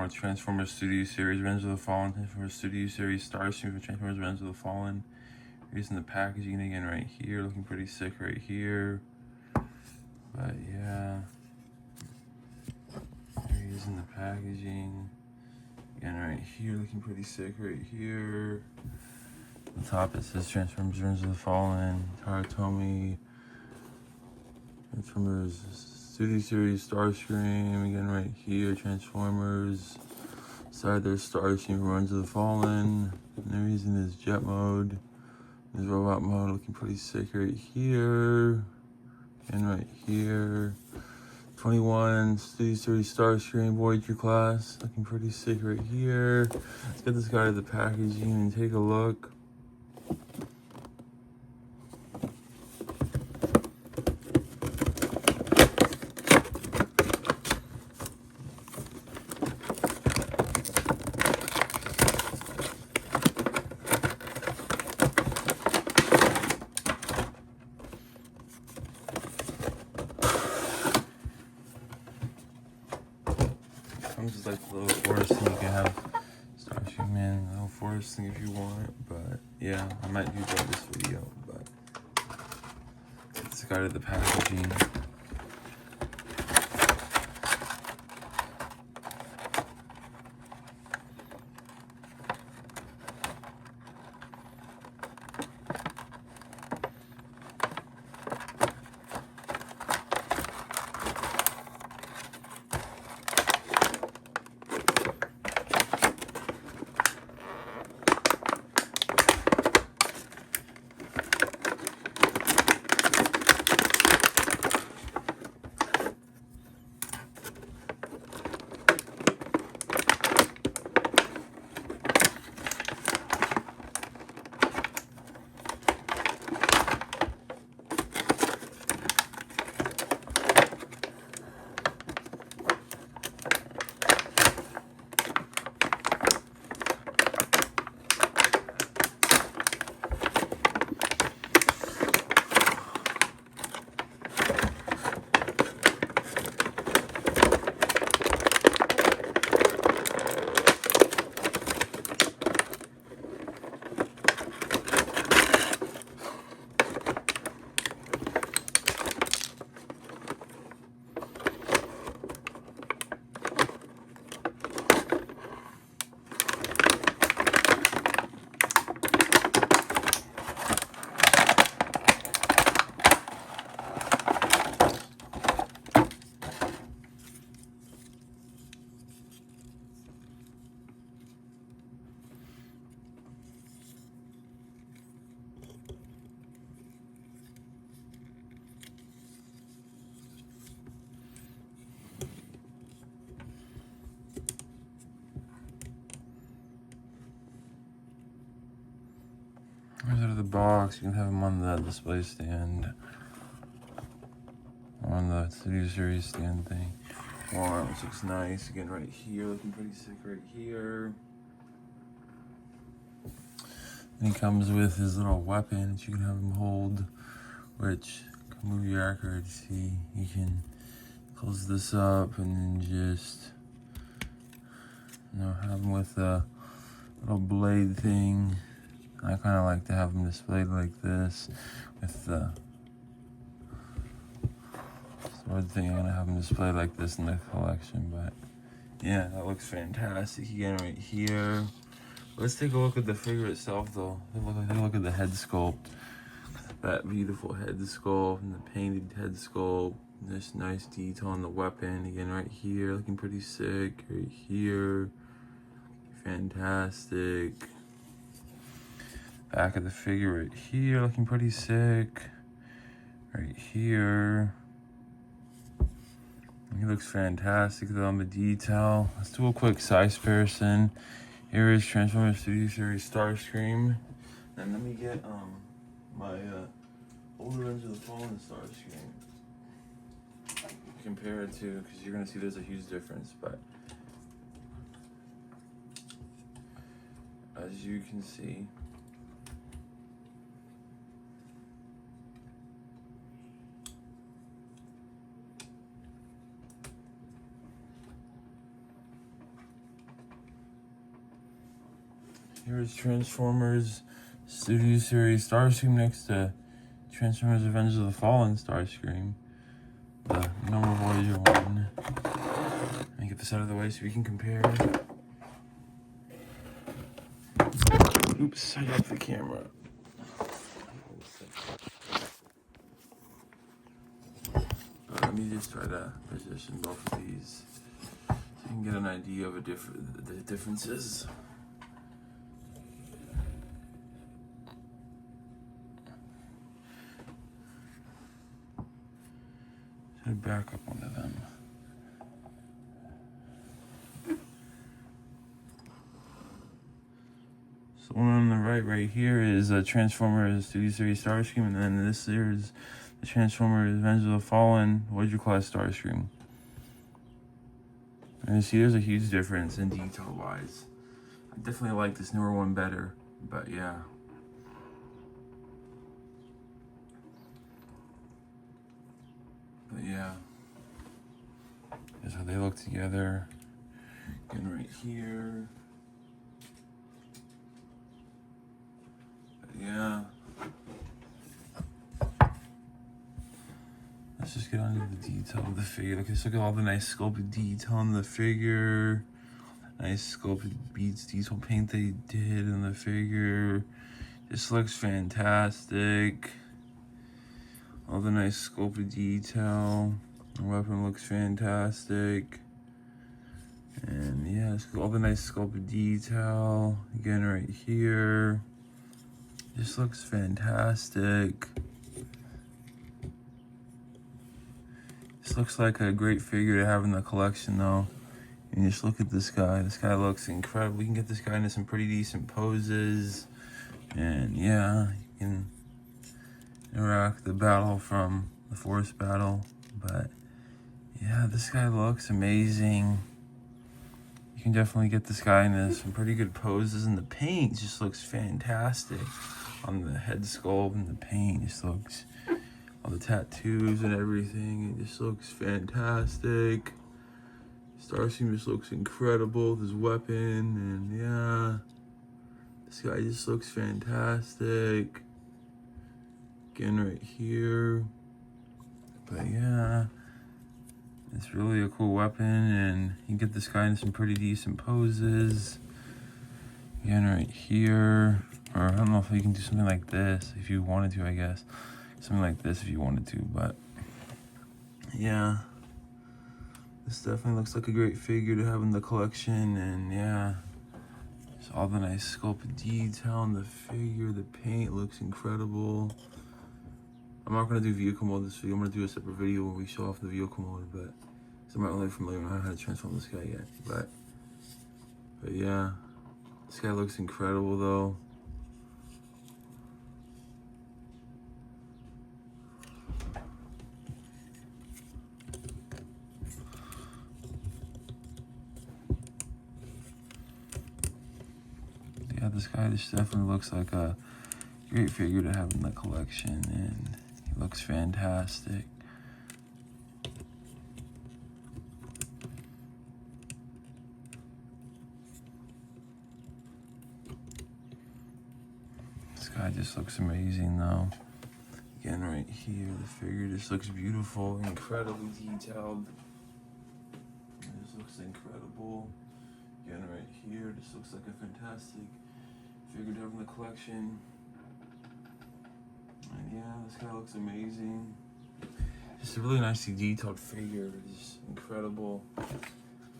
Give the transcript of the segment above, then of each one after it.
more Transformers Studio Series, Revenge of the Fallen, Transformers Studio Series, Starscream, Transformers Revenge of the Fallen. Using the packaging again right here, looking pretty sick right here. But yeah, using the packaging again right here, looking pretty sick right here. On the top it says Transformers Revenge of the Fallen, Taratomi, Transformers Studio Series, Starscream again right here, Transformers. Side there's Starscream, Revenge of the Fallen. And they're using this jet mode. This robot mode looking pretty sick right here. And right here. 21 Studio Series Starscream Voyager class. Looking pretty sick right here. Let's get this guy to the packaging and take a look. Comes with like a little forest thing. You can have Starscream Man, a little forest thing if you want. But yeah, I might do that this video. But let's go to the packaging. Here's out of the box. You can have them on the display stand, on the Studio Series stand thing. Arms looks nice. Again, right here, looking pretty sick right here. And he comes with his little weapon that you can have him hold, which can move your accuracy. You can close this up and then just, have him with a little blade thing. I kind of like to have them displayed like this with the sword thing. I'm going to have them displayed like this in the collection, but yeah, that looks fantastic. Again, right here. Let's take a look at the figure itself, though. Take a look at the head sculpt. That beautiful head sculpt and the painted head sculpt. This nice detail on the weapon. Again, right here, looking pretty sick. Right here. Fantastic. Back of the figure right here, looking pretty sick. Right here. He looks fantastic though on the detail. Let's do a quick size comparison. Here is Transformers Studio Series Starscream. And let me get my older Revenge of the Fallen Starscream. Compare it to, because you're gonna see there's a huge difference, but as you can see, Here's Transformers Studio Series Starscream next to Transformers Revenge of the Fallen Starscream. The normal Voyager one. Let me get this out of the way so we can compare. Oops, I got the camera. Let me just try to position both of these so you can get an idea of the differences. Should back up onto them. So the one on the right here is a Transformers Studio Series Starscream, and then this here is the Transformers Revenge of the Fallen Voyager class Starscream. And you see there's a huge difference in detail-wise. I definitely like this newer one better, but yeah. But yeah. Here's how they look together. Again, right here. But yeah. Let's just get on to the detail of the figure. Look at all the nice sculpted detail on the figure. Nice sculpted beads, detail paint they did in the figure. This looks fantastic. All the nice sculpted detail. The weapon looks fantastic. And yeah, all the nice sculpted detail. Again, right here. This looks fantastic. This looks like a great figure to have in the collection, though. And just look at this guy. This guy looks incredible. You can get this guy into some pretty decent poses. And yeah, you can interact the battle from the Force battle. But yeah, this guy looks amazing. You can definitely get this guy into some pretty good poses. And the paint just looks fantastic on the head sculpt, and the paint just looks... all the tattoos and everything, it just looks fantastic. Starscream just looks incredible with his weapon, and yeah, this guy just looks fantastic. Again, right here. But yeah, it's really a cool weapon, and you can get this guy in some pretty decent poses. Again, right here, or I don't know if you can do something like this if you wanted to, I guess. Something like this if you wanted to, but yeah, this definitely looks like a great figure to have in the collection. And yeah, just all the nice sculpted detail in the figure. The paint looks incredible. I'm not going to do vehicle mode this video. I'm going to do a separate video where we show off the vehicle mode, but I'm not really familiar with how to transform this guy yet. But yeah, this guy looks incredible though. Yeah, this guy just definitely looks like a great figure to have in the collection, and he looks fantastic. This guy just looks amazing though. Again, right here, the figure just looks beautiful, incredibly detailed. It just looks incredible. Again, right here, this looks like a fantastic figure to have in the collection. And yeah, this guy looks amazing. Just a really nicely detailed figure, just incredible.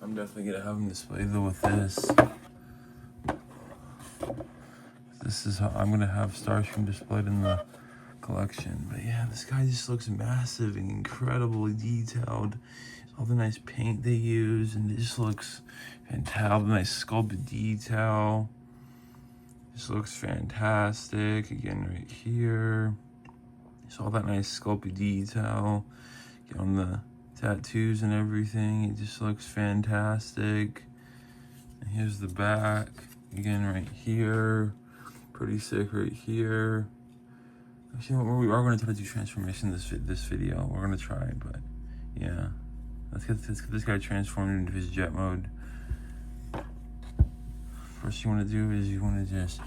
I'm definitely gonna have him displayed though with this. This is how I'm gonna have Starscream displayed in the collection. But yeah, this guy just looks massive and incredibly detailed. All the nice paint they use, and it just looks fantastic. All the nice sculpted detail. Just looks fantastic. Again, right here. Just all that nice sculpted detail. Get on the tattoos and everything. It just looks fantastic. And here's the back. Again, right here. Pretty sick right here. Actually, we are going to try to do transformation this video. We're going to try, but yeah. Let's get this guy transformed into his jet mode. first you want to do is you want to just,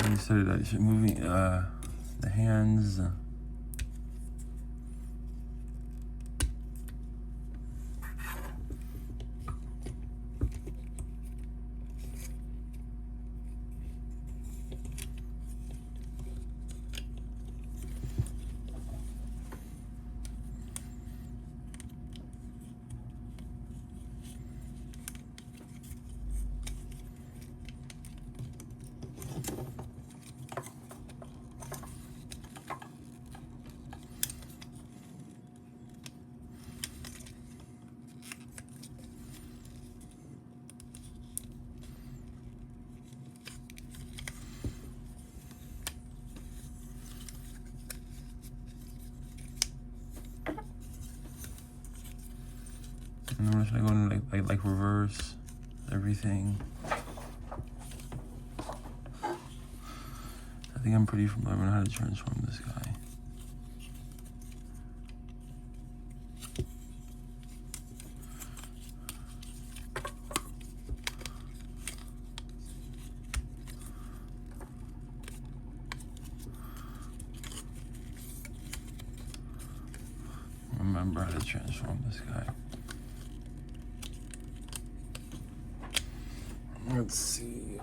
you start moving the hands. And I'm just gonna go into like reverse everything. I think I'm pretty familiar with how to transform this guy. Remember how to transform this guy. Let's see.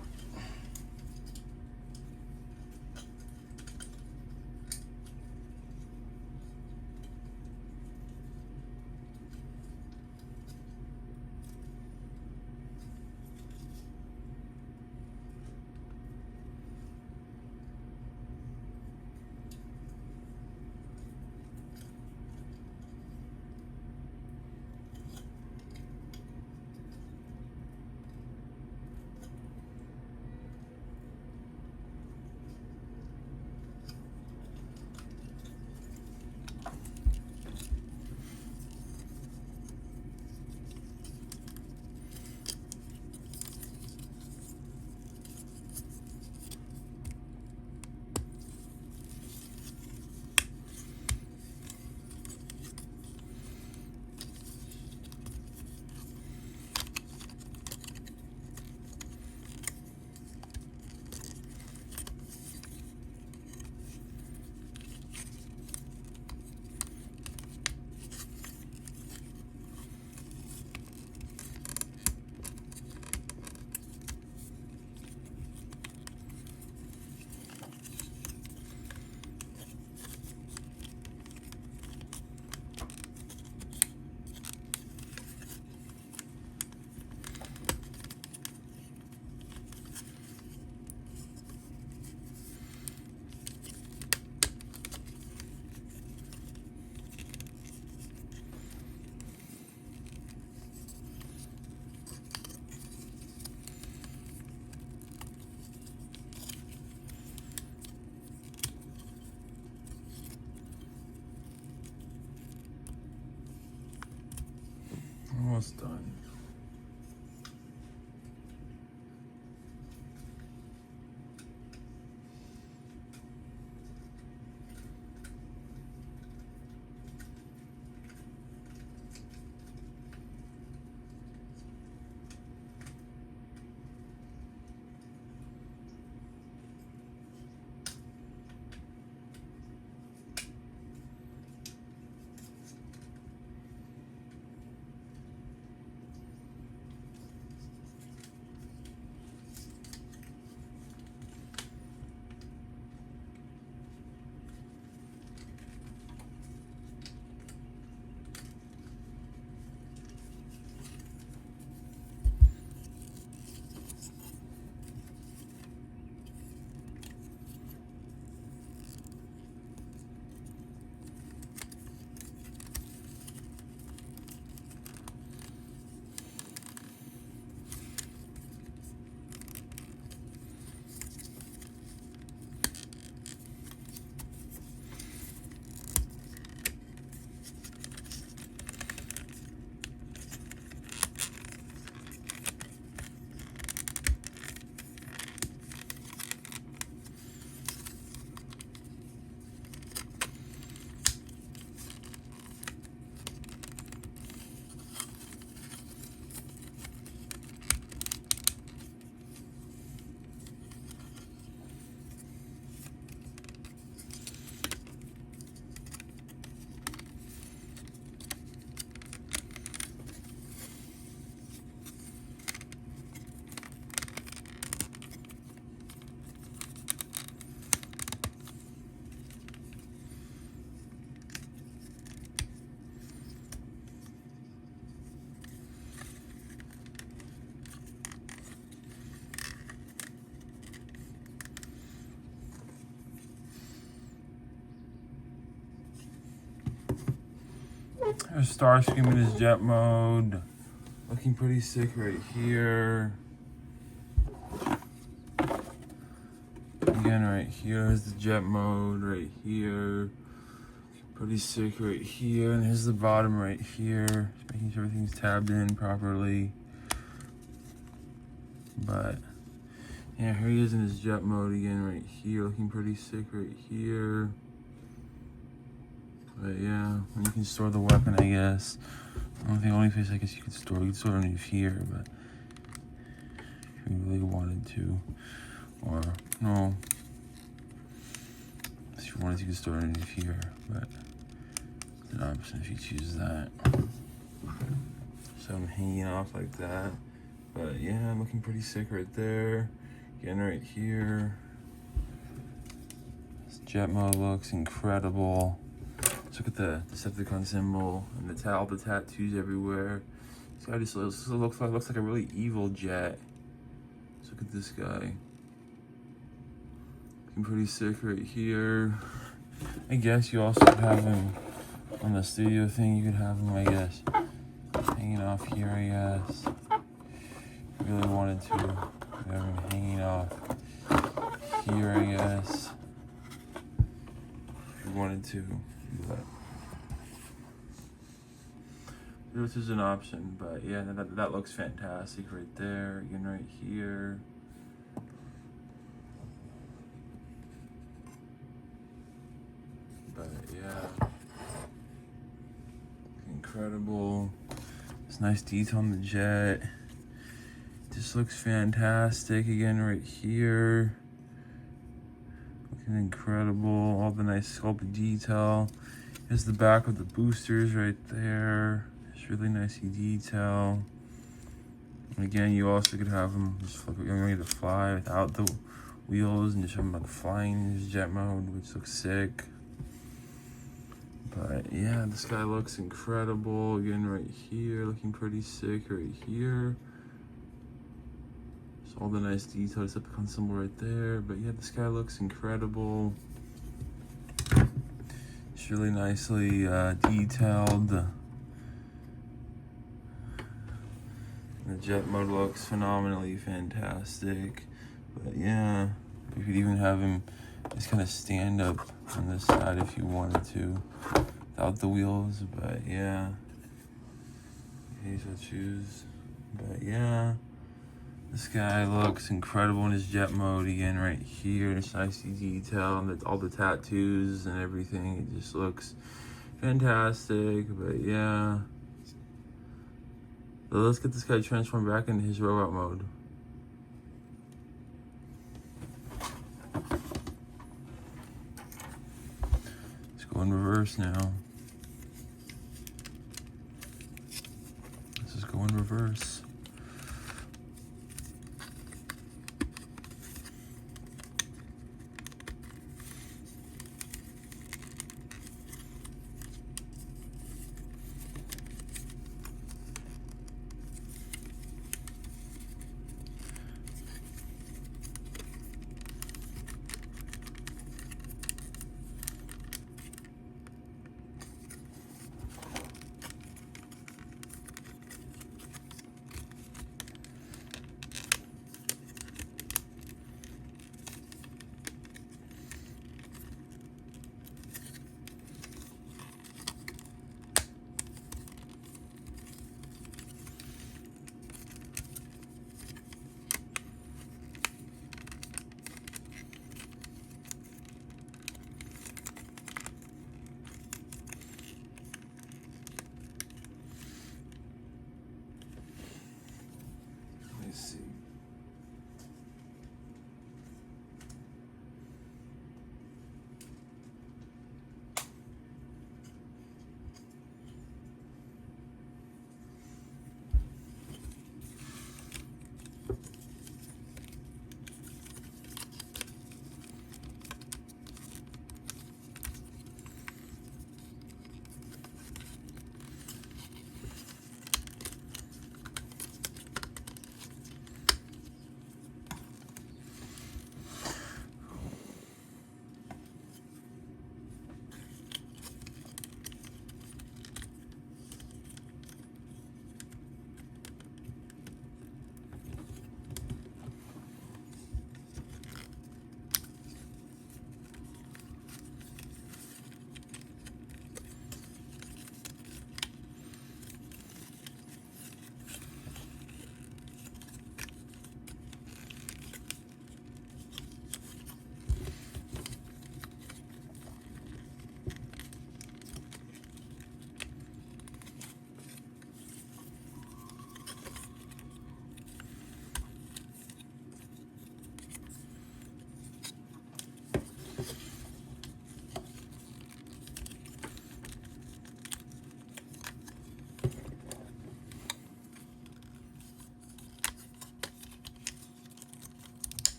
Almost done. There's Starscream in his jet mode. Looking pretty sick right here. Again, right here is the jet mode right here. Pretty sick right here. And here's the bottom right here. Just making sure everything's tabbed in properly. But yeah, here he is in his jet mode again right here. Looking pretty sick right here. But yeah, and you can store the weapon, I guess. I don't think the only place I guess you could store it underneath here, but if you really wanted to. Or no. If you wanted, you could store it underneath here, but it's an option if you choose that. So I'm hanging off like that. But yeah, I'm looking pretty sick right there. Again, right here. This jet mode looks incredible. Let's look at the Decepticon symbol and all the tattoos everywhere. This guy just looks like a really evil jet. Let's look at this guy. Looking pretty sick right here. I guess you also could have him on the studio thing. You could have him, I guess, hanging off here, I guess. If you really wanted to. You have him hanging off here, I guess. If you wanted to do that. This is an option, but yeah, that looks fantastic right there. Again, right here. But yeah, incredible. It's nice detail on the jet. Just looks fantastic. Again, right here. Looking incredible. All the nice sculpted detail. Here's the back of the boosters right there. It's really nicely detailed. And again, you also could have them just ready to fly without the wheels and just have them like flying in his jet mode, which looks sick. But yeah, this guy looks incredible. Again, right here, looking pretty sick right here. Just all the nice details, Decepticon symbol right there. But yeah, this guy looks incredible. It's really nicely detailed. The jet mode looks phenomenally fantastic. But yeah, you could even have him just kind of stand up on this side if you wanted to, without the wheels. But yeah, here's what I choose. But yeah, this guy looks incredible in his jet mode again right here. It's nicely detailed, and all the tattoos and everything. It just looks fantastic. But yeah, so let's get this guy transformed back into his robot mode. Let's go in reverse now. Let's just go in reverse. See.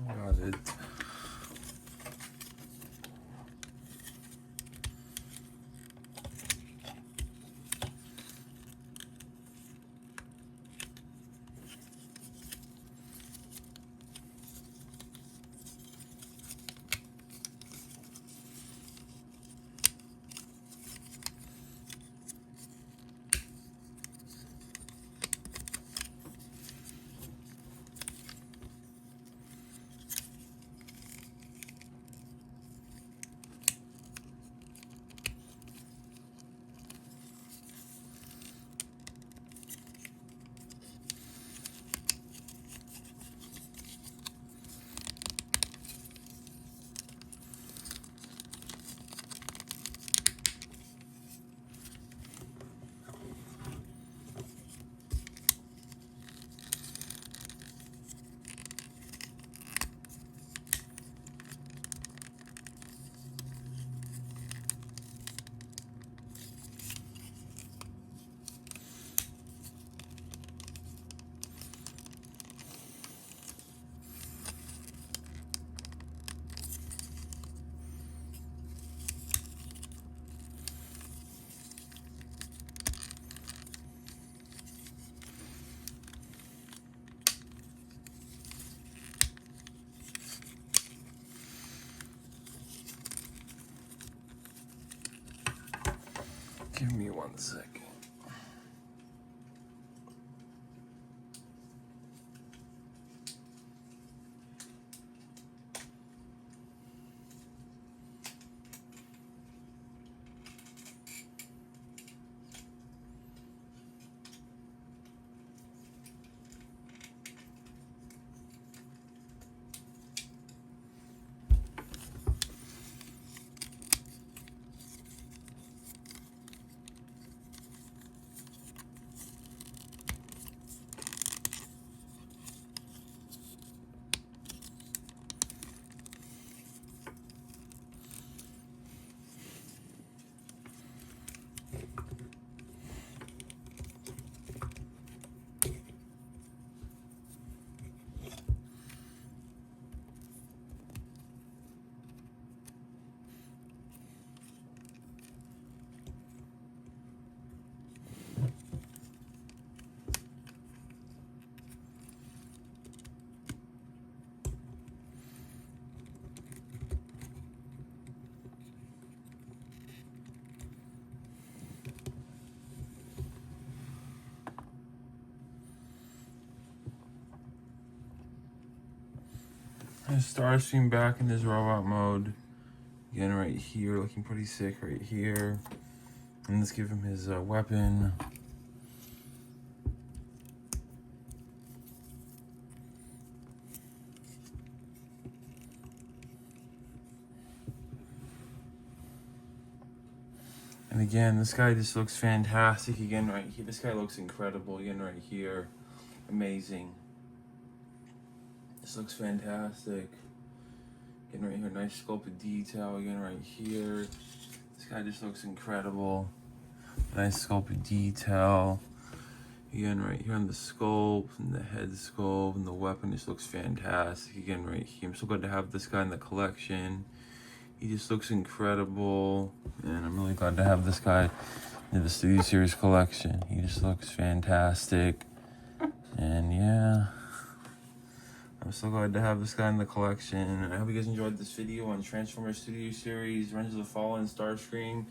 Got it. Give me 1 second. Starscream back in his robot mode. Again, right here, looking pretty sick right here. And let's give him his weapon. And again, this guy just looks fantastic. Again, right here, this guy looks incredible. Again, right here, amazing. This looks fantastic. Again, right here, nice sculpted detail. Again, right here, this guy just looks incredible. Nice sculpted detail. Again, right here on the sculpt and the head sculpt and the weapon just looks fantastic. Again, right here, I'm so glad to have this guy in the collection. He just looks incredible, and I'm really glad to have this guy in the Studio Series collection. He just looks fantastic, and yeah, I'm so glad to have this guy in the collection. And I hope you guys enjoyed this video on Transformers Studio Series, Revenge of the Fallen, Starscream,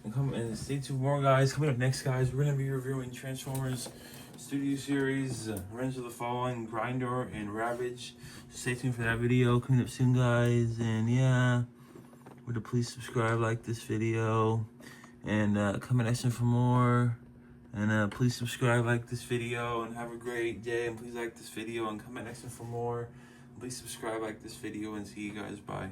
and come and stay tuned more, guys. Coming up next, guys, we're gonna be reviewing Transformers Studio Series, Revenge of the Fallen, Grinder, and Ravage. So stay tuned for that video coming up soon, guys. And yeah, to please subscribe, like this video, and comment next time for more. And please subscribe, like this video, and have a great day. And please like this video and comment next time for more. Please subscribe, like this video, and see you guys. Bye.